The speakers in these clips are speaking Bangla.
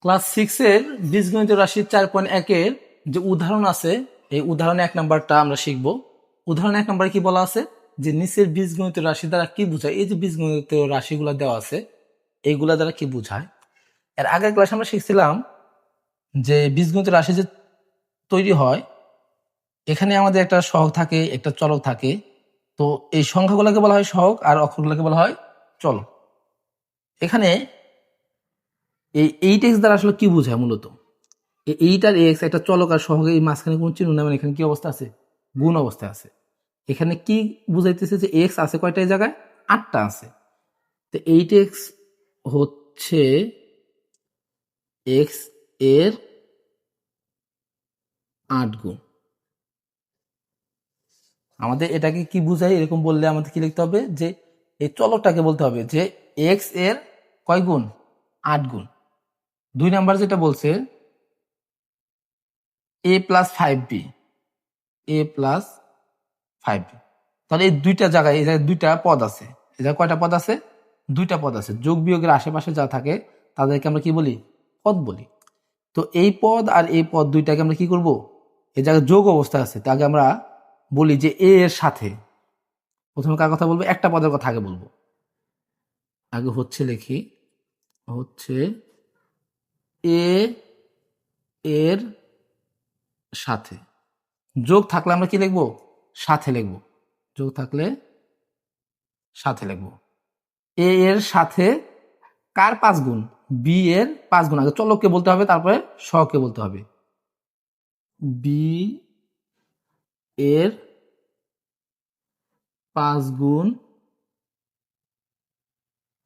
ক্লাস 6 এর বীজগণিত রাশি 4.1 যে উদাহরণ আছে এই উদাহরণে 1 নাম্বারটা আমরা শিখব। উদাহরণ 1 নাম্বারে কি বলা আছে যে নিচের বীজগণিত রাশি দ্বারা কি বোঝায়। এই যে বীজগণিত রাশিগুলো দেওয়া আছে এইগুলা দ্বারা কি বোঝায়। এর আগের ক্লাসে আমরা শিখছিলাম যে বীজগণিত রাশি যে তৈরি হয় এখানে আমাদের একটা সহগ থাকে, একটা চলক থাকে। তো এই সংখ্যাগুলোকে বলা হয় সহগ আর অক্ষরগুলোকে বলা হয় চলক। এখানে এই 8x দ্বারা আসলে কি বোঝায় মূলত, এই 8 আর x একটা চলক আর সহগে এই মাঝখানে কোন চিহ্ন নেই, এখানে কি অবস্থা আছে, গুণ অবস্থায় আছে। এখানে কি বুঝাইতেছে যে x আছে কয়টা এই জায়গায়, 8টা আছে। তো 8x হচ্ছে x এর 8 গুণ। আমাদের এটাকে কি বুঝায়, এরকম বললে আমাদের কি লিখতে হবে যে এই চলকটাকে বলতে হবে যে x এর কয় গুণ, 8 গুণ। 2 নাম্বার যেটা বলছে a plus 5b, a plus 5b, তাহলে এই দুইটা জায়গায় এই জায়গায় দুইটা পদ আছে। এই জায়গায় কয়টা পদ আছে, দুইটা পদ আছে। যোগ বিয়োগের আশেপাশে যা থাকে তাদেরকে আমরা কি বলি, পদ বলি। তো এই পদ আর এই পদ দুইটাকে আমরা কি করব, এই জায়গায় যোগ অবস্থা আছে, তাকে আমরা বলি যে এ এর সাথে। প্রথমে কার কথা বলবো, একটা পদের কথা আগে বলবো। আগে হচ্ছে লিখি, হচ্ছে এ এর সাথে। যোগ থাকলে আমরা কি লিখবো, সাথে লিখবো। যোগ থাকলে সাথে লিখবো। এ এর সাথে কার 5 গুণ, বি এর 5 গুণ। আগে চলককে বলতে হবে, তারপরে সহগকে বলতে হবে। বি এর 5 গুণ,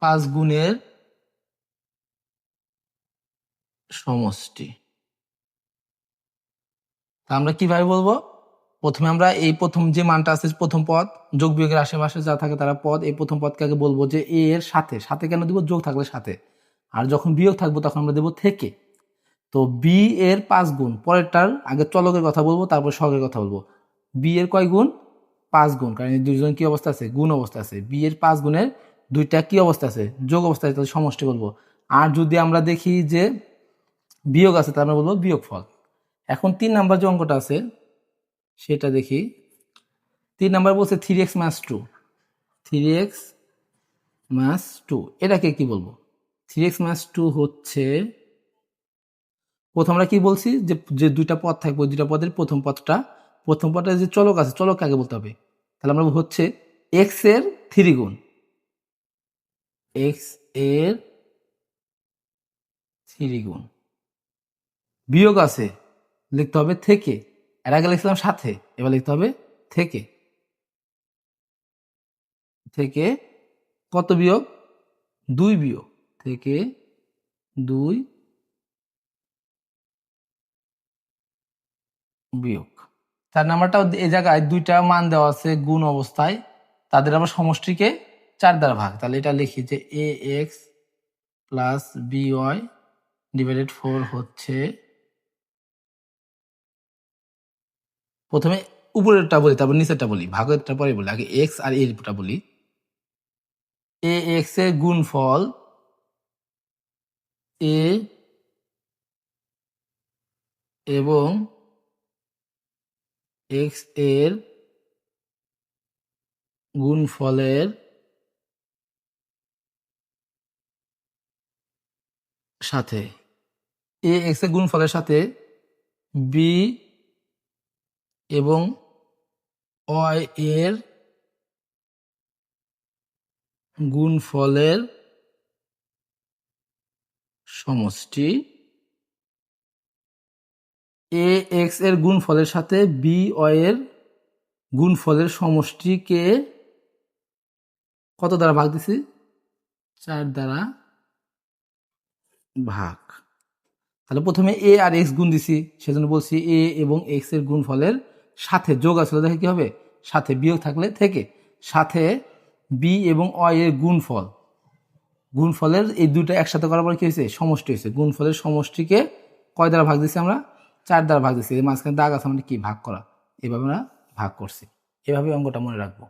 5 গুণের সমষ্টি। তা আমরা কিভাবে বলবো, প্রথমে আমরা এই প্রথম যে মানটা আছে, প্রথম পদ, যোগ বিয়োগের আশেপাশে যা থাকে তারা পদ। এই প্রথম পদকে আগে বলবো যে এ এর সাথে। সাথে কেন দিব, যোগ থাকলে সাথে, আর যখন বিয়োগ থাকবো তখন আমরা দেবো থেকে। তো বি এর 5 গুণ, পরেরটার আগে চলকের কথা বলবো, তারপর সহগের কথা বলবো। বি এর কয় গুণ, 5 গুণ, কারণ এই দুইজন কি অবস্থা আছে, গুণ অবস্থা আছে। বি এর 5 গুণের দুইটা কি অবস্থা আছে, যোগ অবস্থায়, তাহলে সমষ্টি বলবো। আর যদি আমরা দেখি যে বিয়োগ আছে তাহলে আমরা বলবো বিয়োগ ফল। এখন 3 নাম্বার যে অঙ্কটা আছে সেটা দেখি। 3 নাম্বার বলছে 3x মাস 2, 3x মাস 2, এটাকে কি বলবো। 3x মাস 2 হচ্ছে, প্রথম আমরা কি বলছি যে যে দুইটা পদ থাকবে, ওই দুইটা পদের প্রথম পদটা, প্রথম পদটা যে চলক আছে চলককে আগে বলতে হবে। তাহলে আমরা হচ্ছে x এর 3 গুণ, x এর 3 গুণ। বিয়োগ আছে, লিখতে হবে থেকে। এর আগে লিখছিলাম সাথে, এবার লিখতে হবে থেকে। থেকে কত বিয়োগ, 2 বিয়োগ, থেকে 2 বিয়োগ। 4 নাম্বারটা এই জায়গায় দুইটা মান দেওয়া আছে গুণ অবস্থায়, তাদের আবার সমষ্টিকে 4 দ্বারা ভাগ। তাহলে এটা লিখি যে a x plus b y divided 4 হচ্ছে, প্রথমে উপরেরটা বলি তারপর নিচেরটা বলি, ভাগেরটা পরে বলি। আগে এক্স আর এরটা বলি। এ এক্স এর গুণফল এ এবং এক্স এর গুণফলের সাথে, এ এক্স এর গুণফলের সাথে বি এবং ওয়াই এর গুণফলের সমষ্টি। এ এক্স এর গুণফলের সাথে বি ওয়াই এর গুণফলের সমষ্টিকে কত দ্বারা ভাগ দিছি, 4 দ্বারা ভাগ। তাহলে প্রথমে এ আর এক্স গুণ দিছি, সেজন্য বলছি এ এবং এক্স এর গুণফলের সাথে। যোগ আসলে দেখে কি হবে, সাথে, বিয়োগ থাকলে থেকে। সাথে বি এবং ওয়াই এর গুণফল, গুণফলের এই দুটো একসাথে করার পর কি হয়েছে, সমষ্টি হয়েছে। গুণফলের সমষ্টিকে কয় দ্বারা ভাগ দিচ্ছি আমরা, 4 দ্বারা ভাগ দিচ্ছি। এর মাঝখানে দাগ আছে, মানে কি, ভাগ করা। এভাবে আমরা ভাগ করছি। এভাবে অঙ্কটা মনে রাখবো।